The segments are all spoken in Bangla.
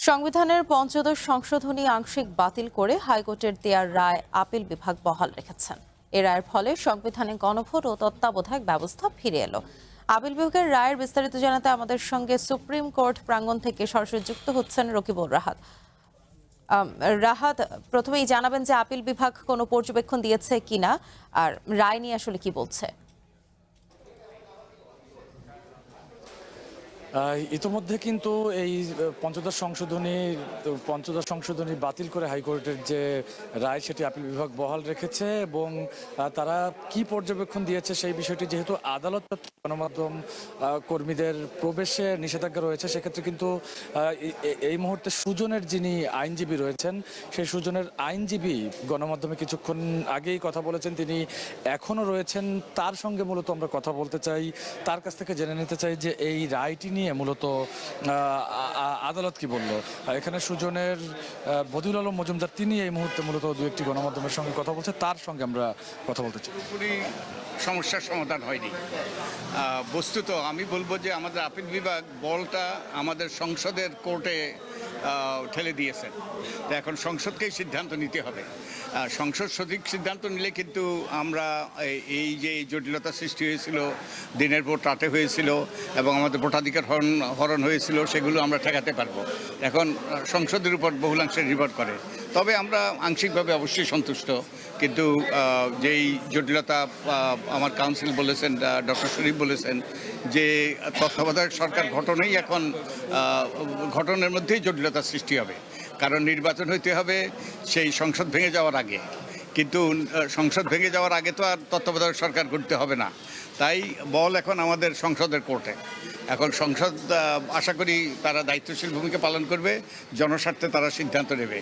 সংবিধানের পঞ্চদশ সংশোধনী আংশিক বাতিল করে হাইকোর্টের দেয়ার রায় আপিল বিভাগ বহাল রেখেছেন। এ রায়ের ফলে সংবিধানে গণভোট ও তত্ত্বাবধায়ক ব্যবস্থা ফিরে এলো। আপিল বিভাগের রায়ের বিস্তারিত জানাতে আমাদের সঙ্গে সুপ্রিম কোর্ট প্রাঙ্গণ থেকে সরাসরি যুক্ত হচ্ছেন রকিবুল রাহাত। রাহাত, প্রথমেই জানাবেন যে আপিল বিভাগ কোনো পর্যবেক্ষণ দিয়েছে কিনা, আর রায় নিয়ে আসলে কি বলছে? ইতোমধ্যে কিন্তু এই পঞ্চদশ সংশোধনী বাতিল করে হাইকোর্টের যে রায় সেটি আপিল বিভাগ বহাল রেখেছে এবং তারা কি পর্যবেক্ষণ দিয়েছে সেই বিষয়টি, যেহেতু আদালত গণমাধ্যম কর্মীদের প্রবেশে নিষেধাজ্ঞা রয়েছে, সেক্ষেত্রে কিন্তু এই মুহূর্তে সুজনের যিনি আইনজীবী রয়েছেন সেই সুজনের আইনজীবী গণমাধ্যমে কিছুক্ষণ আগেই কথা বলেছেন, তিনি এখনো রয়েছেন। তার সঙ্গে মূলত আমরা কথা বলতে চাই, তার কাছ থেকে জেনে নিতে চাই যে এই রায়টি নিয়ে মূলত আদালত কি বলল। এখানে সুজনের বদিউল আলম মজুমদার তিনি এই মুহূর্তে মূলত দু একটি গণমাধ্যমের সঙ্গে কথা বলছে, তার সঙ্গে আমরা কথা বলতে চাই। পুরোপুরি সমস্যার সমাধান হয়নি। বস্তুত আমি বলবো যে আমাদের আপিল বিভাগ বলটা আমাদের সংসদের কোর্টে ঠেলে দিয়েছেন। তো এখন সংসদকেই সিদ্ধান্ত নিতে হবে। সংসদ সঠিক সিদ্ধান্ত নিলে কিন্তু আমরা এই যে জটিলতা সৃষ্টি হয়েছিল, দিনের পর রাতে হয়েছিল এবং আমাদের ভোটাধিকার হরণ হয়েছিল, সেগুলো আমরা ঠেকাতে পারবো। এখন সংসদের উপর বহুলাংশে নির্ভর করে। তবে আমরা আংশিকভাবে অবশ্যই সন্তুষ্ট, কিন্তু যেই জটিলতা আমার কাউন্সিল বলেছেন, ডক্টর শরীফ বলেছেন যে তত্ত্বাবধায়ক সরকার গঠনের মধ্যেই জটিলতা সৃষ্টি হবে, কারণ নির্বাচন হইতে হবে সেই সংসদ ভেঙে যাওয়ার আগে। কিন্তু সংসদ ভেঙে যাওয়ার আগে তো আর তত্ত্বাবধায়ক সরকার করতে হবে না। তাই বল এখন আমাদের সংসদের কোর্টে। এখন সংসদ আশা করি তারা দায়িত্বশীল ভূমিকা পালন করবে, জনস্বার্থে তারা সিদ্ধান্ত নেবে।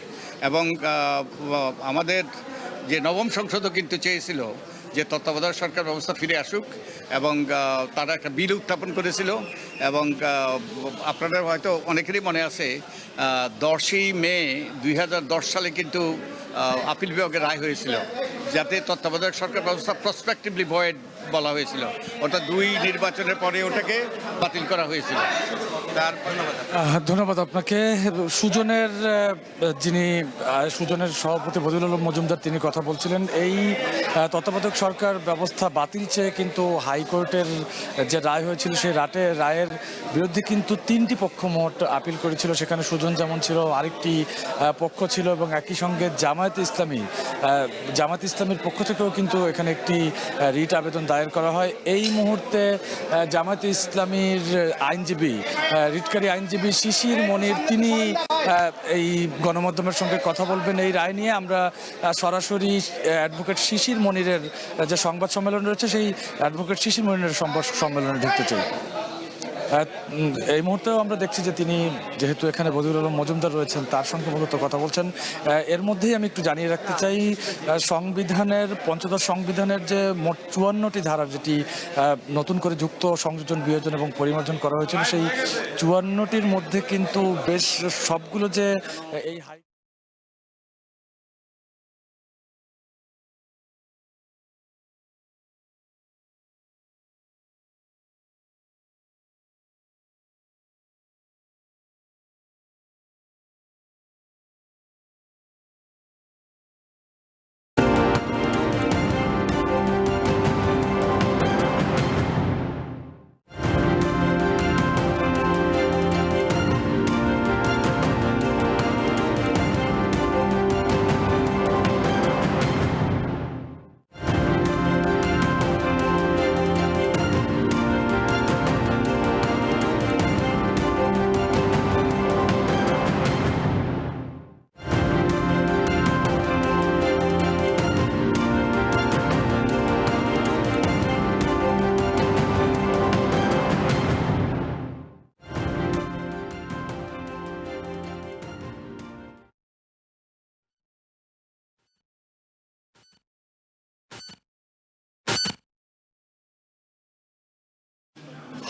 এবং আমাদের যে নবম সংসদও কিন্তু চেয়েছিল যে তত্ত্বাবধায়ক সরকার ব্যবস্থা ফিরে আসুক, এবং তারা একটা বিল উত্থাপন করেছিল। এবং আপনাদের হয়তো অনেকেরই মনে আছে 10ই মে 2010 সালে কিন্তু আপিল বিভাগের রায় হয়েছিল, যাতে তত্ত্বাবধায়ক সরকার ব্যবস্থা প্রসপেক্টিভলি ভয়েড বলা হয়েছিল, অর্থাৎ 2 নির্বাচনের পরে ওটাকে বাতিল করা হয়েছিল। ধন্যবাদ আপনাকে। সুজনের সভাপতি বদিউল আলম মজুমদার তিনি কথা বলছিলেন। এই তত্ত্বাবধায়ক সরকার ব্যবস্থা বাতিল চেয়ে কিন্তু হাইকোর্টের যে রায় হয়েছিল সেই রায়ের বিরুদ্ধে কিন্তু 3টি পক্ষ মোট আপিল করেছিল। সেখানে সুজন যেমন ছিল, আরেকটি পক্ষ ছিল এবং একই সঙ্গে জামায়াতে ইসলামীর পক্ষ থেকেও কিন্তু এখানে একটি রিট আবেদন দায়ের করা হয়। এই মুহূর্তে জামায়াতে ইসলামীর রিটকারী আইনজীবী শিশির মনির তিনি এই গণমাধ্যমের সঙ্গে কথা বলবেন এই রায় নিয়ে। আমরা সরাসরি অ্যাডভোকেট শিশির মনিরের যে সংবাদ সম্মেলন রয়েছে সেই অ্যাডভোকেট শিশির মনিরের সংবাদ সম্মেলনে ঢুকতে চাই। এই মুহূর্তেও আমরা দেখছি যে তিনি, যেহেতু এখানে বদিউল আলম মজুমদার রয়েছেন, তার সঙ্গে মূলত কথা বলছেন। এর মধ্যেই আমি একটু জানিয়ে রাখতে চাই, পঞ্চদশ সংবিধানের যে মোট 54টি ধারা, যেটি নতুন করে যুক্ত, সংযোজন, বিয়োজন এবং পরিমার্জন করা হয়েছিল, সেই 54টির মধ্যে কিন্তু বেশ সবগুলো যে এই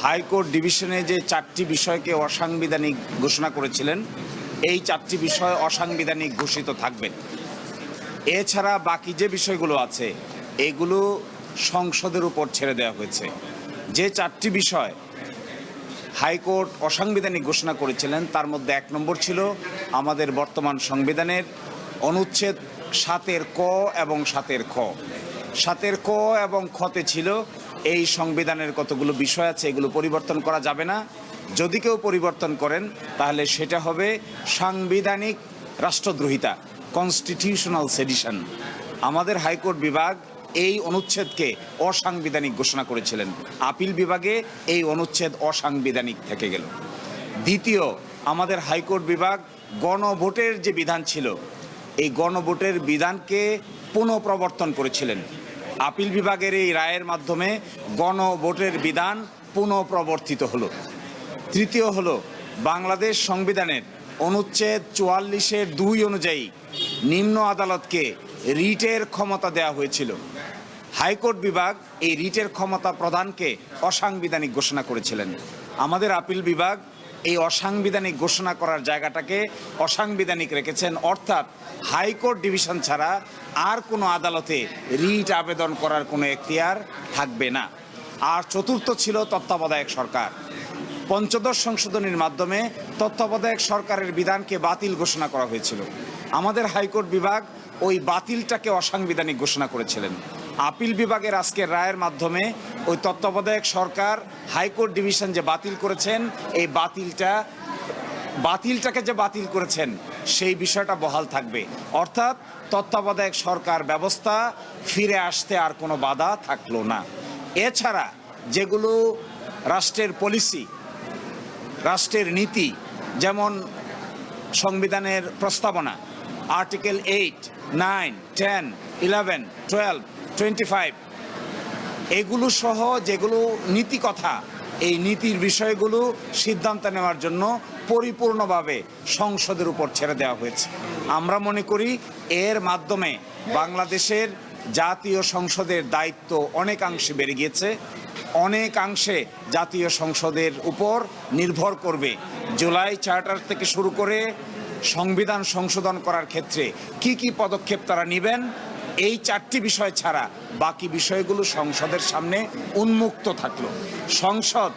হাইকোর্ট ডিভিশনে যে 4টি বিষয়কে অসাংবিধানিক ঘোষণা করেছিলেন, এই 4টি বিষয় অসাংবিধানিক ঘোষিত থাকবে। এছাড়া বাকি যে বিষয়গুলো আছে এগুলো সংসদের উপর ছেড়ে দেওয়া হয়েছে। যে 4টি বিষয় হাইকোর্ট অসাংবিধানিক ঘোষণা করেছিলেন তার মধ্যে 1 নম্বর ছিল আমাদের বর্তমান সংবিধানের অনুচ্ছেদ 7-এর ক এবং 7-এর খ। 7-এর ক এবং খতে ছিল এই সংবিধানের কতগুলো বিষয় আছে এগুলো পরিবর্তন করা যাবে না, যদি কেউ পরিবর্তন করেন তাহলে সেটা হবে সাংবিধানিক রাষ্ট্রদ্রোহিতা, কনস্টিটিউশনাল সেডিশন। আমাদের হাইকোর্ট বিভাগ এই অনুচ্ছেদকে অসাংবিধানিক ঘোষণা করেছিলেন, আপিল বিভাগে এই অনুচ্ছেদ অসাংবিধানিক থেকে গেল। দ্বিতীয়, আমাদের হাইকোর্ট বিভাগ গণভোটের যে বিধান ছিল এই গণভোটের বিধানকে পুনঃপ্রবর্তন করেছিলেন। আপিল বিভাগের এই রায়ের মাধ্যমে গণভোটের বিধান পুনঃপ্রবর্তিত হলো। তৃতীয় হলো বাংলাদেশ সংবিধানের অনুচ্ছেদ 44-এর 2 অনুযায়ী নিম্ন আদালতকে রিটের ক্ষমতা দেওয়া হয়েছিল। হাইকোর্ট বিভাগ এই রিটের ক্ষমতা প্রদানকে অসাংবিধানিক ঘোষণা করেছিলেন। আমাদের আপিল বিভাগ এই অসাংবিধানিক ঘোষণা করার জায়গাটাকে অসাংবিধানিক রেখেছেন, অর্থাৎ হাইকোর্ট ডিভিশন ছাড়া আর কোনো আদালতে রিট আবেদন করার কোনো এখতিয়ার থাকবে না। আর চতুর্থ ছিল তত্ত্বাবধায়ক সরকার। পঞ্চদশ সংশোধনীর মাধ্যমে তত্ত্বাবধায়ক সরকারের বিধানকে বাতিল ঘোষণা করা হয়েছিল। আমাদের হাইকোর্ট বিভাগ ওই বাতিলটাকে অসাংবিধানিক ঘোষণা করেছিলেন। আপিল বিভাগের আজকের রায়ের মাধ্যমে ওই তত্ত্বাবধায়ক সরকার হাইকোর্ট ডিভিশন যে বাতিল করেছেন এই বাতিলটাকে যে বাতিল করেছেন সেই বিষয়টা বহাল থাকবে, অর্থাৎ তত্ত্বাবধায়ক সরকার ব্যবস্থা ফিরে আসতে আর কোনো বাধা থাকলো না। এছাড়া যেগুলো রাষ্ট্রের পলিসি, রাষ্ট্রের নীতি, যেমন সংবিধানের প্রস্তাবনা আর্টিকেল 8, 9, 10, 11, 12, 25 এগুলো সহ যেগুলো নীতি কথা, এই নীতির বিষয়গুলো সিদ্ধান্ত নেওয়ার জন্য পরিপূর্ণভাবে সংসদের উপর ছেড়ে দেওয়া হয়েছে। আমরা মনে করি এর মাধ্যমে বাংলাদেশের জাতীয় সংসদের দায়িত্ব অনেকাংশে বেড়ে গিয়েছে। অনেকাংশে জাতীয় সংসদের উপর নির্ভর করবে জুলাই চার্টার থেকে শুরু করে সংবিধান সংশোধন করার ক্ষেত্রে কি কি পদক্ষেপ তারা নেবেন। এই 4টি বিষয় ছাড়া বাকি বিষয়গুলো সংসদের সামনে উন্মুক্ত থাকলো। সংসদ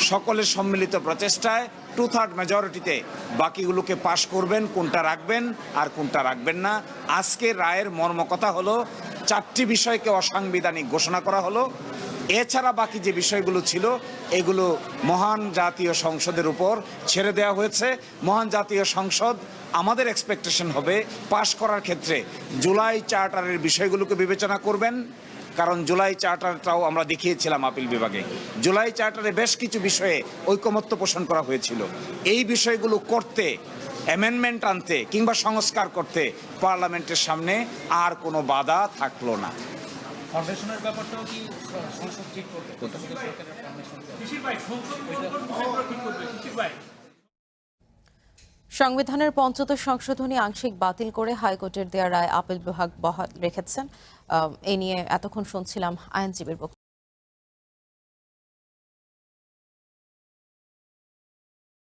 সকলের সম্মিলিত প্রচেষ্টায় 2/3 মেজরিটিতে বাকিগুলোকে পাশ করবেন, কোনটা রাখবেন আর কোনটা রাখবেন না। আজকের রায়ের মর্মকথা হলো 4টি বিষয়কে অসাংবিধানিক ঘোষণা করা হলো। এছাড়া বাকি যে বিষয়গুলো ছিল এগুলো মহান জাতীয় সংসদের উপর ছেড়ে দেওয়া হয়েছে। মহান জাতীয় সংসদ আমাদের এক্সপেকটেশন হবে পাশ করার ক্ষেত্রে জুলাই চার্টারের বিষয়গুলোকে বিবেচনা করবেন, কারণ জুলাই চার্টারটাও আমরা দেখিয়েছিলাম আপিল বিভাগে। জুলাই চার্টারে বেশ কিছু বিষয়ে ঐকমত্য পোষণ করা হয়েছিল। এই বিষয়গুলো করতে, অ্যামেন্ডমেন্ট আনতে কিংবা সংস্কার করতে পার্লামেন্টের সামনে আর কোনো বাধা থাকলো না। ফাউন্ডেশনের ব্যাপারটাও কি সংসদ ঠিক করবে? সরকারের ফাউন্ডেশন কৃষির ভাই সংসদ ঠিক করবে কৃষির ভাই। সংবিধানের ৫৫ সংশোধনী আংশিক বাতিল করে হাইকোর্টের দেয়া রায় আপিল বিভাগ বহাল রেখেছেন। এ নিয়ে এতক্ষণ শুনছিলাম আইনজীবীর বক্তব্য।